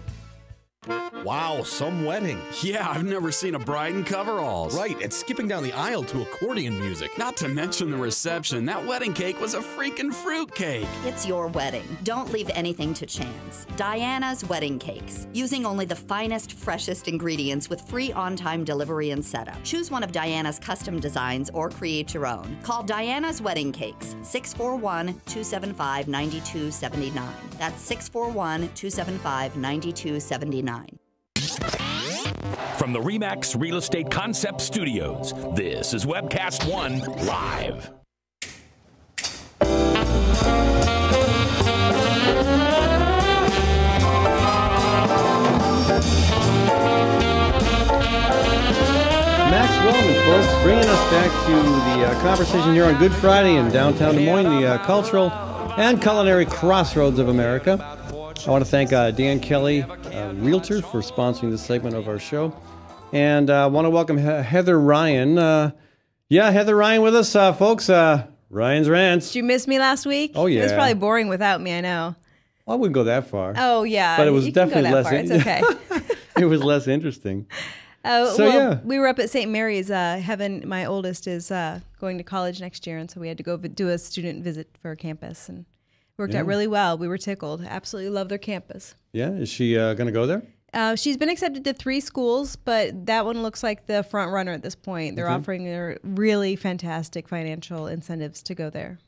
Wow, some wedding.
Yeah, I've never seen a bride in coveralls.
Right, and skipping down the aisle to accordion music.
Not to mention the reception. That wedding cake was a freaking fruit cake.
It's your wedding. Don't leave anything to chance. Diana's Wedding Cakes. Using only the finest, freshest ingredients with free on-time delivery and setup. Choose one of Diana's custom designs or create your own. Call Diana's Wedding Cakes, 641-275-9279. That's 641-275-9279.
From the RE/MAX Real Estate Concept Studios, this is Webcast One Live.
Max Wellman, folks, bringing us back to the conversation here on Good Friday in downtown Des Moines, the cultural and culinary crossroads of America. I want to thank Dan Kelly, Realtor, for sponsoring this segment of our show. And I want to welcome Heather Ryan. Heather Ryan with us, folks. Ryan's Rants.
Did you miss me last week?
Oh, yeah.
It was probably boring without me, I know.
Well, I wouldn't go that far.
Oh, yeah.
But it was definitely less.
It's okay.
It was less interesting.
We were up at St. Mary's. Heaven, my oldest, is going to college next year, and so we had to go do a student visit for our campus, and worked out really well. We were tickled. Absolutely love their campus. Yeah,
is she going to go there?
She's been accepted to 3 schools, but that one looks like the front runner at this point. They're offering their really fantastic financial incentives to go there.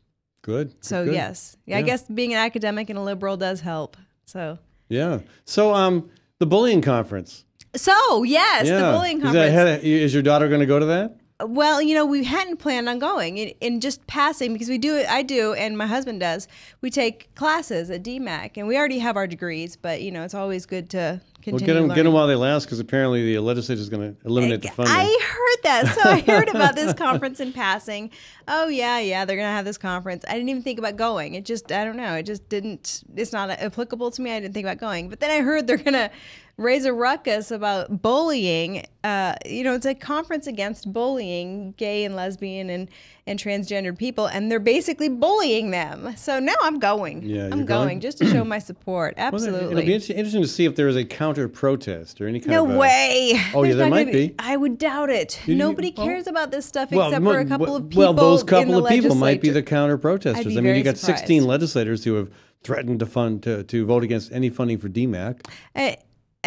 Good.
So
good.
Yes, I guess being an academic and a liberal does help. So
yeah. So the bullying conference.
So yes, the bullying conference.
Is your daughter going to go to that?
Well, we hadn't planned on going in just passing because I do, and my husband does. We take classes at DMAC, and we already have our degrees, but it's always good to continue learning.
Get them while they last, because apparently the legislature is going to eliminate the funding.
I heard that, so I heard about this conference in passing. Oh yeah, they're going to have this conference. I didn't even think about going. I don't know. It just didn't. It's not applicable to me. I didn't think about going, but then I heard they're going to raise a ruckus about bullying. It's a conference against bullying gay and lesbian and transgendered people, and they're basically bullying them. So now I'm going.
Yeah,
I'm going just to show my support. Absolutely.
Well, it'll be interesting to see if there is a counter protest or any kind
no
of.
No way.
Oh, yeah, there might be.
I would doubt it. Nobody cares about this stuff except for a couple of people.
Well, those couple
in the
of people might be
legislature.
the counter protesters.
I'd be very
you got
surprised.
16 legislators who have threatened to vote against any funding for DMAC.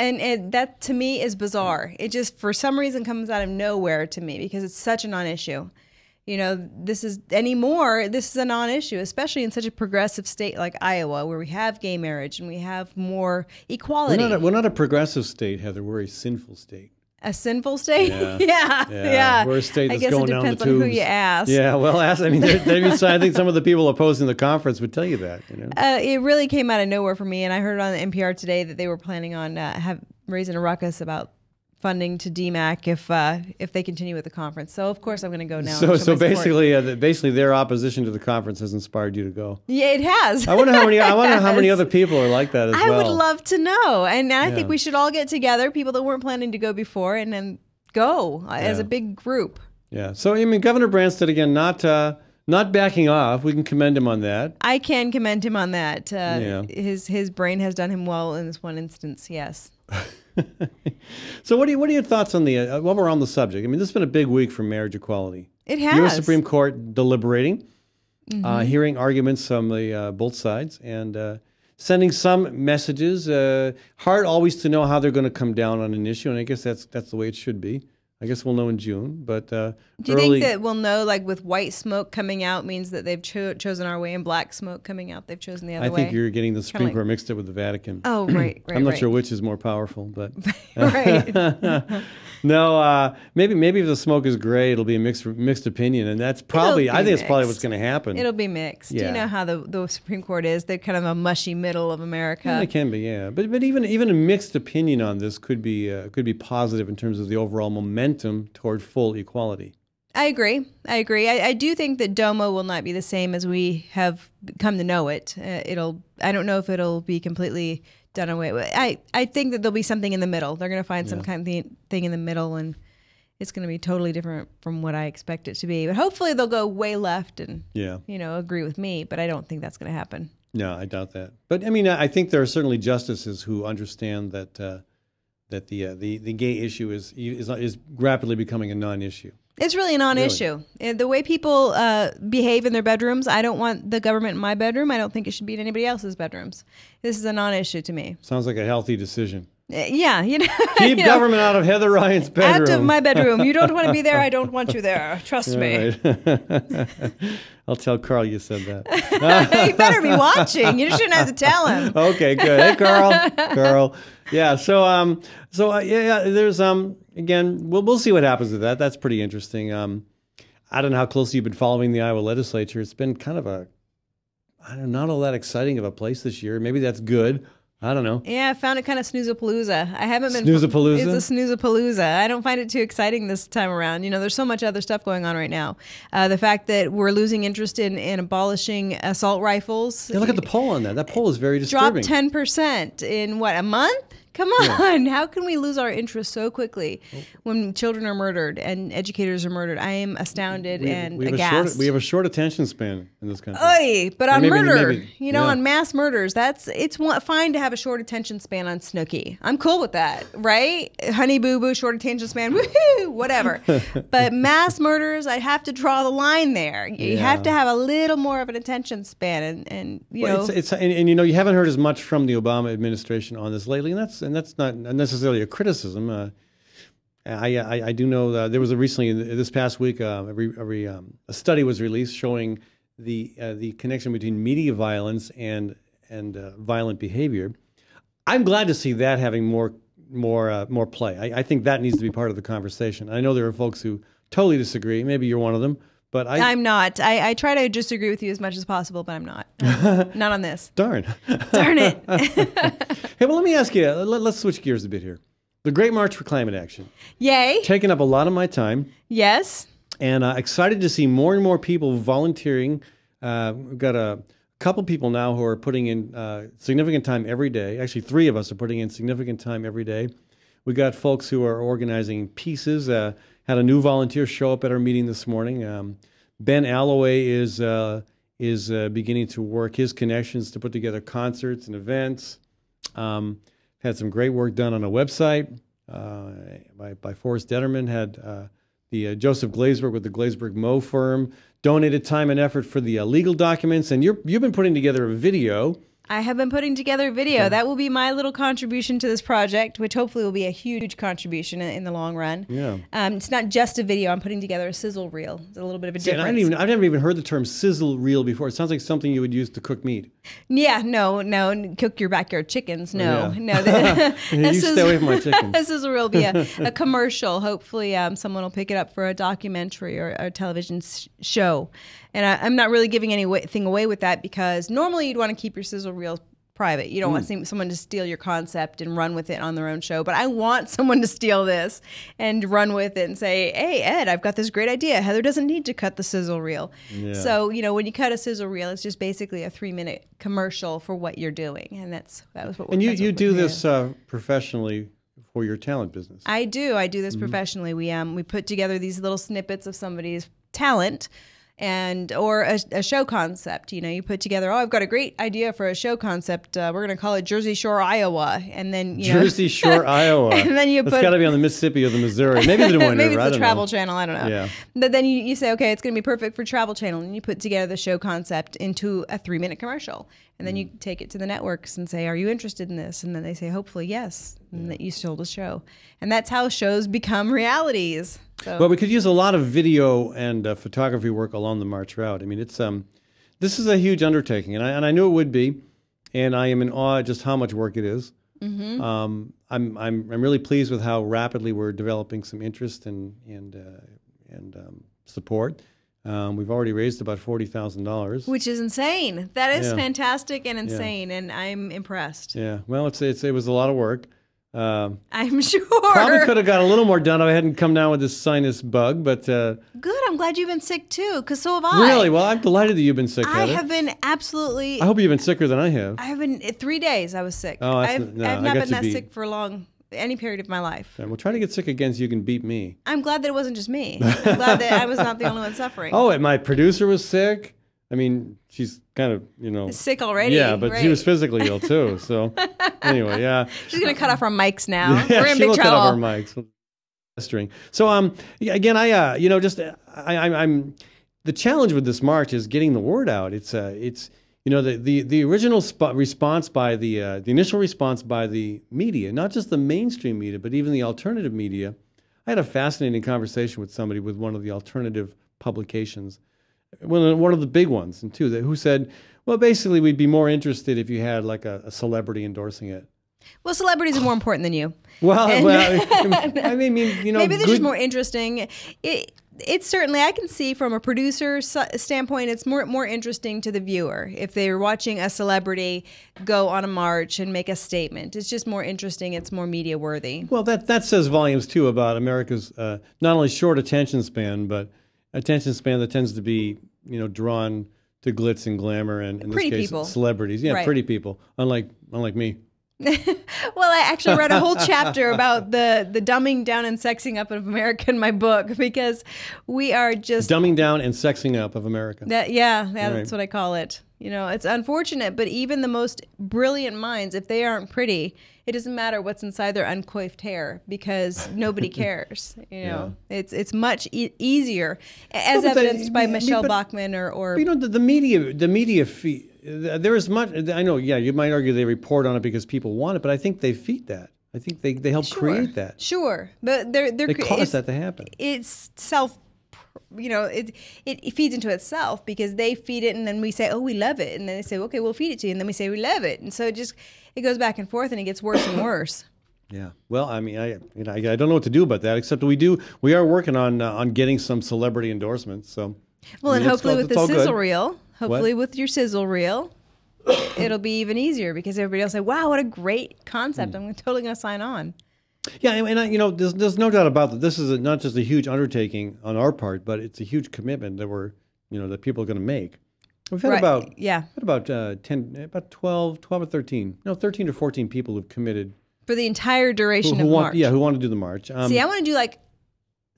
And that to me is bizarre. It just for some reason comes out of nowhere to me because it's such a non-issue. This is a non-issue, especially in such a progressive state like Iowa, where we have gay marriage and we have more equality.
We're not a progressive state, Heather. We're a sinful state.
A sinful state?
Yeah.
Yeah.
We're a state that's going down the tubes.
I guess it depends on who you ask.
Yeah, well, I think some of the people opposing the conference would tell you that.
It really came out of nowhere for me, and I heard on the NPR today that they were planning on raising a ruckus about funding to DMAC if they continue with the conference. So of course I'm going to go now.
So basically, their opposition to the conference has inspired you to go.
Yeah, it has.
I wonder how many other people are like that as well.
I would love to know, and I think we should all get together, people that weren't planning to go before, and then go as a big group.
Yeah. So Governor Branstad again, not backing off. We can commend him on that.
I can commend him on that. His brain has done him well in this one instance. Yes.
So what are your thoughts on the while we're on the subject? This has been a big week for marriage equality.
It has.
U.S. Supreme Court deliberating, hearing arguments from the both sides, and sending some messages. Hard always to know how they're going to come down on an issue, and I guess that's the way it should be. I guess we'll know in June. But
do you think that we'll know, like with white smoke coming out means that they've chosen our way, and black smoke coming out they've chosen the other way?
I think you're getting the Supreme Court mixed up with the Vatican.
Oh, right.
I'm not sure which is more powerful, but
right.
No, maybe if the smoke is gray, it'll be a mixed opinion, and that's probably I think it's probably what's going to happen.
It'll be mixed.
Yeah.
You know how the Supreme Court is; they're kind of a mushy middle of America.
Yeah, it can be, yeah. But even a mixed opinion on this could be positive in terms of the overall momentum toward full equality.
I agree. I do think that DOMA will not be the same as we have come to know it. I don't know if it'll be completely done away with. I think that there'll be something in the middle. They're going to find some kind of thing in the middle, and it's going to be totally different from what I expect it to be. But hopefully they'll go way left and agree with me. But I don't think that's going to happen.
No, I doubt that. But I mean, I think there are certainly justices who understand that the gay issue is rapidly becoming a non-issue.
It's really a non-issue. Really? The way people behave in their bedrooms, I don't want the government in my bedroom. I don't think it should be in anybody else's bedrooms. This is a non-issue to me.
Sounds like a healthy decision.
Yeah,
keep government out of Heather Ryan's bedroom.
Out of my bedroom. You don't want to be there. I don't want you there. Trust me.
Right. I'll tell Carl you said that.
You better be watching. You shouldn't have to tell him.
Okay, good. Hey, Carl. Yeah. So there's again, we'll see what happens with that. That's pretty interesting. I don't know how closely you've been following the Iowa legislature. It's been kind of not all that exciting of a place this year. Maybe that's good. I don't know.
Yeah, I found it kind of snoozapalooza. I haven't been
snoozapalooza.
It's a snoozapalooza. I don't find it too exciting this time around. There's so much other stuff going on right now. The fact that we're losing interest in abolishing assault rifles.
Yeah, look at the poll on that. That poll is very disturbing.
Dropped 10% in a month? Come on. Yeah. How can we lose our interest so quickly when children are murdered and educators are murdered? I am astounded and aghast.
We have a short attention span in this country.
Oy, but on murder, on mass murders, it's fine to have a short attention span on Snooki. I'm cool with that, right? Honey Boo Boo, short attention span, woohoo, whatever. But mass murders, I have to draw the line there. You have to have a little more of an attention span, and you
you haven't heard as much from the Obama administration on this lately, and that's not necessarily a criticism. I do know that there was this past week a study was released showing the connection between media violence and violent behavior. I'm glad to see that having more play. I think that needs to be part of the conversation. I know there are folks who totally disagree. Maybe you're one of them. But
I'm not. I try to disagree with you as much as possible, but I'm not. Not on this.
Darn.
Darn it.
Hey, well, let me ask you. Let's switch gears a bit here. The Great March for Climate Action.
Yay.
Taking up a lot of my time.
Yes.
And excited to see more and more people volunteering. We've got a couple people now who are putting in significant time every day. Actually, 3 of us are putting in significant time every day. We got folks who are organizing pieces. Had a new volunteer show up at our meeting this morning. Ben Alloway is beginning to work his connections to put together concerts and events. Had some great work done on a website by Forrest Detterman. Had the Joseph Glazberg with the Glazberg Moe firm donated time and effort for the legal documents. And you've been putting together a video.
I have been putting together a video. Yeah. That will be my little contribution to this project, which hopefully will be a huge contribution in the long run.
Yeah.
It's not just a video. I'm putting together a sizzle reel. It's a little bit of a difference.
I've never even heard the term sizzle reel before. It sounds like something you would use to cook meat.
Yeah, no. Cook your backyard chickens. No.
You stay away from my chickens.
A sizzle reel will be a commercial. Hopefully someone will pick it up for a documentary or a television show. And I'm not really giving anything away with that because normally you'd want to keep your sizzle reels private. You don't want someone to steal your concept and run with it on their own show. But I want someone to steal this and run with it and say, hey, Ed, I've got this great idea. Heather doesn't need to cut the sizzle reel. Yeah. So, when you cut a sizzle reel, it's just basically a 3-minute commercial for what you're doing. And that was what we're doing.
And you do this professionally for your talent business.
I do. I do this professionally. We put together these little snippets of somebody's talent. or a show concept. You put together, I've got a great idea for a show concept. We're going to call it Jersey Shore, Iowa. And then,
Jersey Shore, Iowa.
And then
It's got to be on the Mississippi or the Missouri. Maybe the Des Moines
maybe
River.
it's the Travel Channel. I don't know.
Yeah.
But then you say, okay, it's going to be perfect for Travel Channel. And you put together the show concept into a 3-minute commercial. And then you take it to the networks and say, are you interested in this? And then they say, hopefully, yes. And that you sold a show. And that's how shows become realities. So.
Well, we could use a lot of video and photography work along the March route. I mean, it's this is a huge undertaking, and I knew it would be, and I am in awe at just how much work it is.
Mm-hmm.
I'm really pleased with how rapidly we're developing some interest and support. We've already raised about $40,000,
which is insane. That is fantastic and insane, and I'm impressed.
Yeah. Well, it was a lot of work.
I'm sure.
Probably could have got a little more done if I hadn't come down with this sinus bug, but
good. I'm glad you've been sick too, because so have I.
Really? Well, I'm delighted that you've been sick.
I have been absolutely.
I hope you've been sicker than I have.
I have been 3 days. I was sick.
Oh,
I've not been that sick for any period of my life.
Yeah, well, try to get sick again so you can beat me.
I'm glad that it wasn't just me. I'm glad that I was not the only one suffering.
Oh, and my producer was sick. I mean, she's kind of,
sick already.
Yeah, but she was physically ill too. So anyway, yeah.
She's going to cut off our mics now.
Yeah,
We're in
she
big
will
trouble.
cut off our mics. So again, I'm the challenge with this march is getting the word out. It's the original response by the initial response by the media, not just the mainstream media, but even the alternative media. I had a fascinating conversation with somebody with one of the alternative publications. One of the big ones, and who said, well, basically, we'd be more interested if you had like a celebrity endorsing it.
Well, celebrities are more important than you.
Well, I mean,
maybe they're just more interesting. It's certainly, I can see from a producer standpoint, it's more interesting to the viewer if they're watching a celebrity go on a march and make a statement. It's just more interesting. It's more media worthy.
Well, that says volumes too about America's not only short attention span, but attention span that tends to be drawn to glitz and glamour and in
pretty
this case
people.
Celebrities. Yeah,
right.
Pretty people. Unlike me.
Well, I actually read a whole chapter about the dumbing down and sexing up of America in my book, because we are just
dumbing down and sexing up of America.
That's what I call it. It's unfortunate, but even the most brilliant minds, if they aren't pretty, it doesn't matter what's inside their uncoiffed hair, because nobody cares. It's much easier, as evidenced by Michelle Bachmann or.
The media feed. There is much. I know. Yeah, you might argue they report on it because people want it, but I think they feed that. I think they help create that.
Sure, but they
cause that to happen.
It's self. It feeds into itself, because they feed it, and then we say, oh, we love it, and then they say, okay, we'll feed it to you, and then we say we love it, and so it goes back and forth, and it gets worse and worse.
Yeah. Well, I mean, I don't know what to do about that, except we are working on getting some celebrity endorsements. So.
Well, and hopefully with the sizzle reel,
What?
with your sizzle reel, it'll be even easier, because everybody will say, wow, what a great concept. I'm totally going to sign on.
Yeah, and there's no doubt about that. This is not just a huge undertaking on our part, but it's a huge commitment that that people are going to make. We've had about 12 or 13 to 14 people who've committed
for the entire duration of March.
Yeah, who want to do the march.
See, I want to do like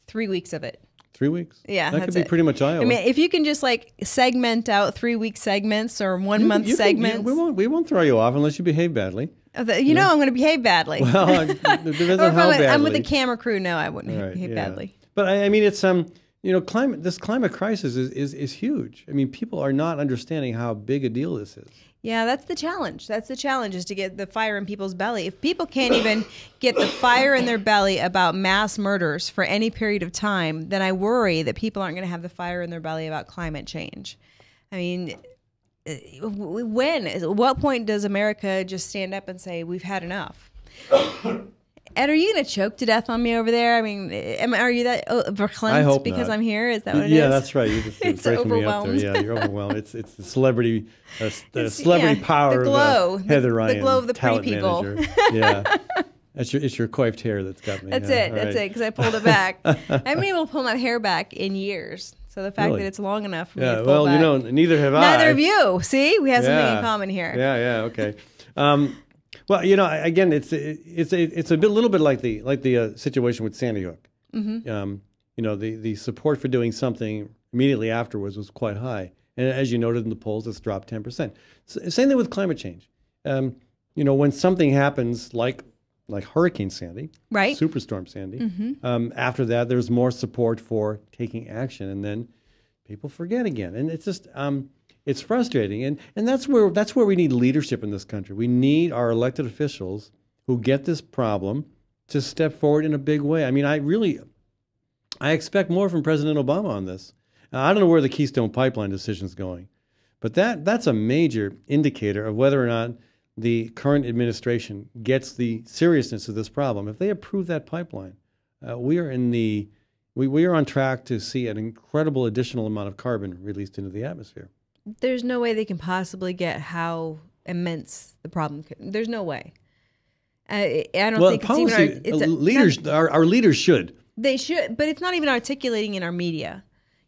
3 weeks of it.
3 weeks?
Yeah,
that could be pretty much Iowa.
I mean, if you can just segment out 3-week segments or 1 month segments.
We won't throw you off unless you behave badly.
I'm going to behave badly.
Well, it depends on how badly.
I'm with the camera crew. No, I wouldn't behave badly.
But I mean, it's this climate crisis is huge. I mean, people are not understanding how big a deal this is.
Yeah, that's the challenge. That's the challenge, is to get the fire in people's belly. If people can't even get the fire in their belly about mass murders for any period of time, then I worry that people aren't going to have the fire in their belly about climate change. I mean, at what point does America just stand up and say, we've had enough? Ed, are you going to choke to death on me over there? I mean, are you that verklempt
I hope
because
not.
I'm here? Is that what it is?
Yeah, that's right. You're just
it's
breaking
overwhelmed.
me up there. Yeah, you're overwhelmed. It's the celebrity, power
the glow,
of Heather Ryan,
the glow of the pretty people.
Manager. Yeah, it's your coiffed hair that's got me.
That's it. That's it. Because I pulled it back. I haven't been able to pull my hair back in years. So the fact that it's long enough for me to pull back.
Neither have I.
Neither of you. See, we have something in common here.
Yeah. Okay. Well, again, it's a little bit like the situation with Sandy Hook.
Mm-hmm.
The support for doing something immediately afterwards was quite high. And as you noted in the polls, it's dropped 10%. Same thing with climate change. When something happens like Hurricane Sandy,
right?
Superstorm Sandy,
Mm-hmm.
after that, there's more support for taking action, and then people forget again. And it's just, it's frustrating. And that's where we need leadership in this country. We need our elected officials who get this problem to step forward in a big way. I mean, I expect more from President Obama on this. I don't know where the Keystone Pipeline decision is going, but that's a major indicator of whether or not the current administration gets the seriousness of this problem. If they approve that pipeline, we are on track to see an incredible additional amount of carbon released into the atmosphere.
There's no way they can possibly get how immense the problem could. There's no way. I don't think
policy,
it's even
leaders. Our leaders should.
They should, but it's not even articulating in our media.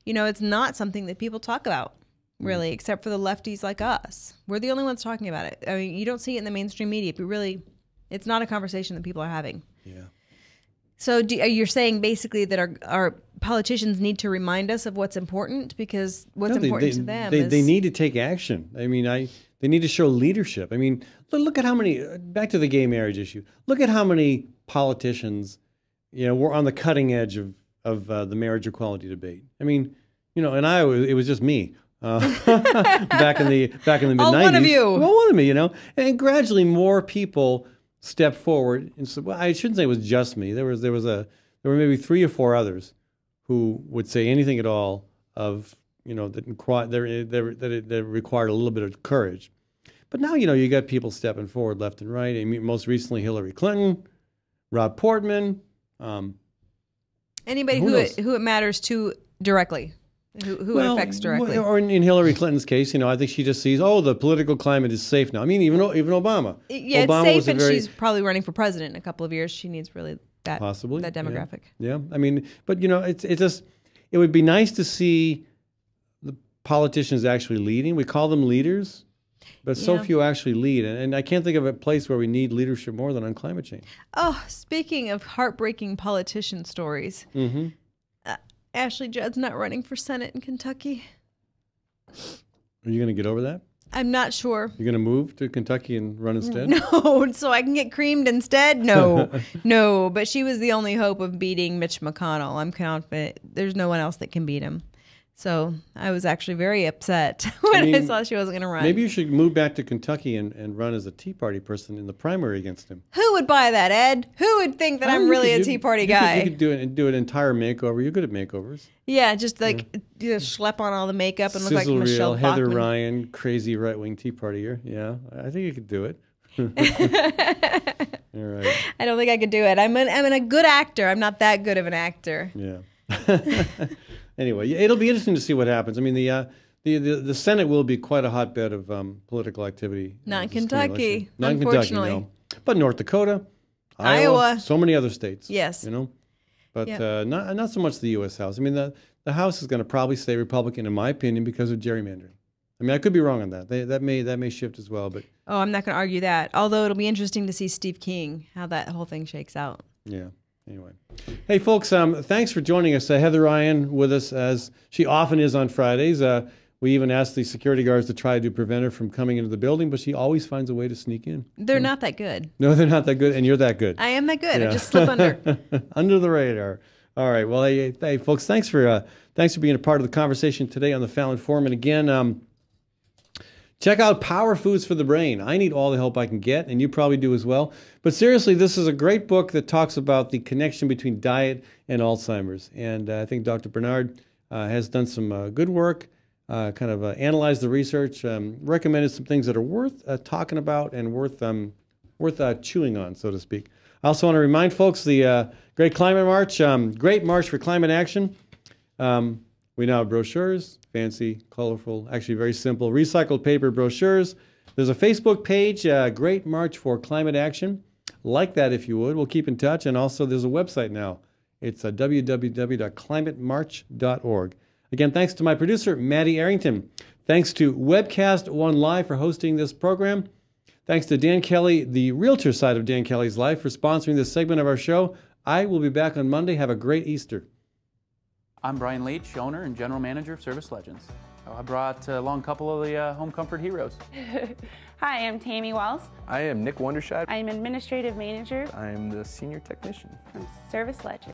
It's not something that people talk about, really, except for the lefties like us. We're the only ones talking about it. I mean, you don't see it in the mainstream media, but really, it's not a conversation that people are having.
Yeah.
So you're saying basically that our politicians need to remind us of what's important, because what's important to them is...
They need to take action. I mean, they need to show leadership. I mean, look at how many, back to the gay marriage issue, look at how many politicians, were on the cutting edge of the marriage equality debate. I mean, in Iowa, it was just me. Back in the mid-90s.
Oh, one of you.
Well, one of me, And gradually more people stepped forward. And so, well, I shouldn't say it was just me. There were maybe 3 or 4 others who would say anything at all of, that required a little bit of courage. But now, you got people stepping forward left and right. I mean, most recently, Hillary Clinton, Rob Portman.
Anybody who it matters to directly. Who it affects directly.
Or in Hillary Clinton's case, I think she just sees, the political climate is safe now. I mean, even Obama.
Yeah,
Obama
it's safe, and she's probably running for president in a couple of years. She needs really that demographic.
Yeah. I mean, but it would be nice to see the politicians actually leading. We call them leaders, but so few actually lead. And I can't think of a place where we need leadership more than on climate change.
Oh, speaking of heartbreaking politician stories.
Mm-hmm.
Ashley Judd's not running for Senate in Kentucky.
Are you going to get over that?
I'm not sure.
You're going to move to Kentucky and run instead?
No, so I can get creamed instead? No. No, but she was the only hope of beating Mitch McConnell. I'm confident there's no one else that can beat him. So I was actually very upset when I saw she wasn't going to run.
Maybe you should move back to Kentucky and run as a Tea Party person in the primary against him.
Who would buy that, Ed? Who would think that I'm really a Tea Party guy?
You could do an entire makeover. You're good at makeovers.
Yeah, just schlep on all the makeup and look like Michelle Bachmann.
Heather Ryan, crazy right-wing Tea Partier. Yeah, I think you could do it. All right.
I don't think I could do it. I'm a good actor. I'm not that good of an actor.
Yeah. Anyway, it'll be interesting to see what happens. I mean, the Senate will be quite a hotbed of political activity.
Not in Kentucky,
Not
unfortunately.
in Kentucky, no. But North Dakota, Iowa, so many other states.
Yes.
But not so much the U.S. House. I mean, the House is going to probably stay Republican, in my opinion, because of gerrymandering. I mean, I could be wrong on that. That may shift as well. But
I'm not going to argue that. Although it'll be interesting to see Steve King, how that whole thing shakes out.
Yeah. Anyway, hey folks, thanks for joining us. Heather Ryan with us, as she often is on Fridays. We even asked the security guards to try to prevent her from coming into the building, but she always finds a way to sneak in.
They're not that good.
No, they're not that good, and you're that good.
I am that good. Yeah. I just slip under.
Under the radar. All right. Well, hey folks, thanks for being a part of the conversation today on the Fallon Forum. And again, check out Power Foods for the Brain. I need all the help I can get, and you probably do as well. But seriously, this is a great book that talks about the connection between diet and Alzheimer's. And I think Dr. Bernard has done some good work, analyzed the research, recommended some things that are worth talking about and worth chewing on, so to speak. I also want to remind folks the Great Climate March, Great March for Climate Action. We now have brochures, fancy, colorful, actually very simple, recycled paper brochures. There's a Facebook page, Great March for Climate Action. Like that if you would. We'll keep in touch. And also there's a website now. It's www.climatemarch.org. Again, thanks to my producer, Maddie Arrington. Thanks to Webcast One Live for hosting this program. Thanks to Dan Kelly, the realtor side of Dan Kelly's Life, for sponsoring this segment of our show. I will be back on Monday. Have a great Easter.
I'm Brian Leach, owner and general manager of Service Legends. I brought along a couple of the home comfort heroes.
Hi, I'm Tammy Wells.
I am Nick Wondershot.
I'm administrative manager
I'm the senior technician
from Service Legends.